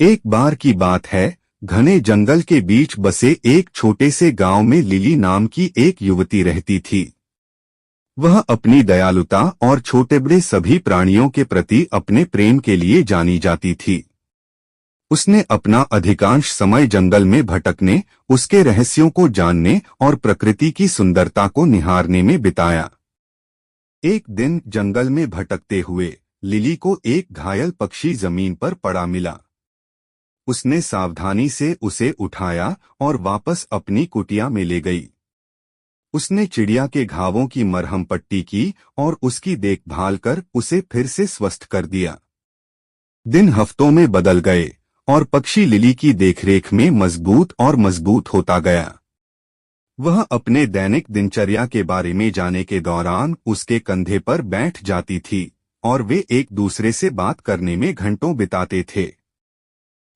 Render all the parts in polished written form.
एक बार की बात है, घने जंगल के बीच बसे एक छोटे से गांव में लिली नाम की एक युवती रहती थी। वह अपनी दयालुता और छोटे बड़े सभी प्राणियों के प्रति अपने प्रेम के लिए जानी जाती थी। उसने अपना अधिकांश समय जंगल में भटकने, उसके रहस्यों को जानने और प्रकृति की सुंदरता को निहारने में बिताया। एक दिन जंगल में भटकते हुए लिली को एक घायल पक्षी जमीन पर पड़ा मिला। उसने सावधानी से उसे उठाया और वापस अपनी कुटिया में ले गई। उसने चिड़िया के घावों की मरहम पट्टी की और उसकी देखभाल कर उसे फिर से स्वस्थ कर दिया। दिन हफ्तों में बदल गए और पक्षी लिली की देखरेख में मजबूत और मजबूत होता गया। वह अपने दैनिक दिनचर्या के बारे में जानने के दौरान उसके कंधे पर बैठ जाती थी और वे एक दूसरे से बात करने में घंटों बिताते थे।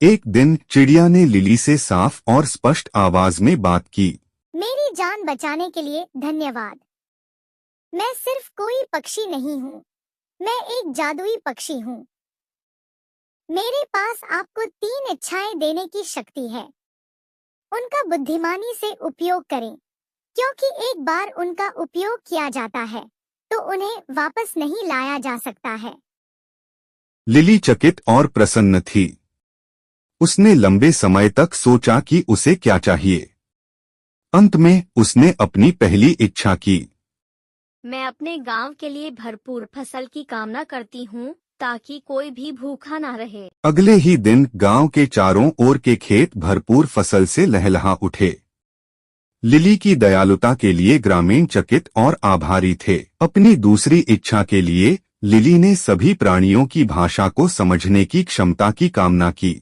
एक दिन चिड़िया ने लिली से साफ और स्पष्ट आवाज में बात की। मेरी जान बचाने के लिए धन्यवाद। मैं सिर्फ कोई पक्षी नहीं हूँ, मैं एक जादुई पक्षी हूँ। मेरे पास आपको 3 इच्छाएं देने की शक्ति है। उनका बुद्धिमानी से उपयोग करें, क्योंकि एक बार उनका उपयोग किया जाता है तो उन्हें वापस नहीं लाया जा सकता है। लिली चकित और प्रसन्न थी। उसने लंबे समय तक सोचा कि उसे क्या चाहिए। अंत में उसने अपनी पहली इच्छा की। मैं अपने गांव के लिए भरपूर फसल की कामना करती हूँ, ताकि कोई भी भूखा ना रहे। अगले ही दिन गांव के चारों ओर के खेत भरपूर फसल से लहलहा उठे। लिली की दयालुता के लिए ग्रामीण चकित और आभारी थे। अपनी दूसरी इच्छा के लिए लिली ने सभी प्राणियों की भाषा को समझने की क्षमता की कामना की।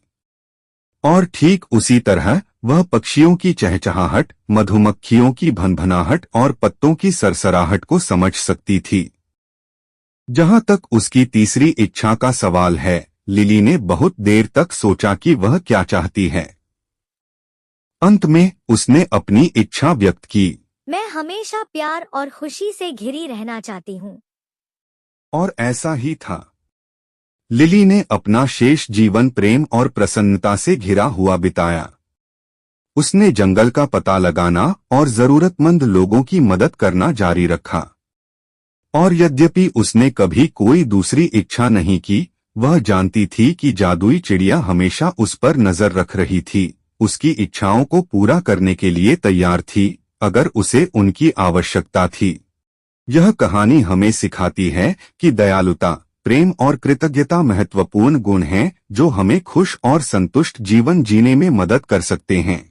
और ठीक उसी तरह वह पक्षियों की चहचहाहट, मधुमक्खियों की भनभनाहट और पत्तों की सरसराहट को समझ सकती थी। जहां तक उसकी तीसरी इच्छा का सवाल है, लिली ने बहुत देर तक सोचा कि वह क्या चाहती है। अंत में उसने अपनी इच्छा व्यक्त की। मैं हमेशा प्यार और खुशी से घिरी रहना चाहती हूँ। और ऐसा ही था। लिली ने अपना शेष जीवन प्रेम और प्रसन्नता से घिरा हुआ बिताया। उसने जंगल का पता लगाना और जरूरतमंद लोगों की मदद करना जारी रखा। और यद्यपि उसने कभी कोई दूसरी इच्छा नहीं की, वह जानती थी कि जादुई चिड़िया हमेशा उस पर नजर रख रही थी, उसकी इच्छाओं को पूरा करने के लिए तैयार थी, अगर उसे उनकी आवश्यकता थी। यह कहानी हमें सिखाती है कि दयालुता, प्रेम और कृतज्ञता महत्वपूर्ण गुण हैं जो हमें खुश और संतुष्ट जीवन जीने में मदद कर सकते हैं।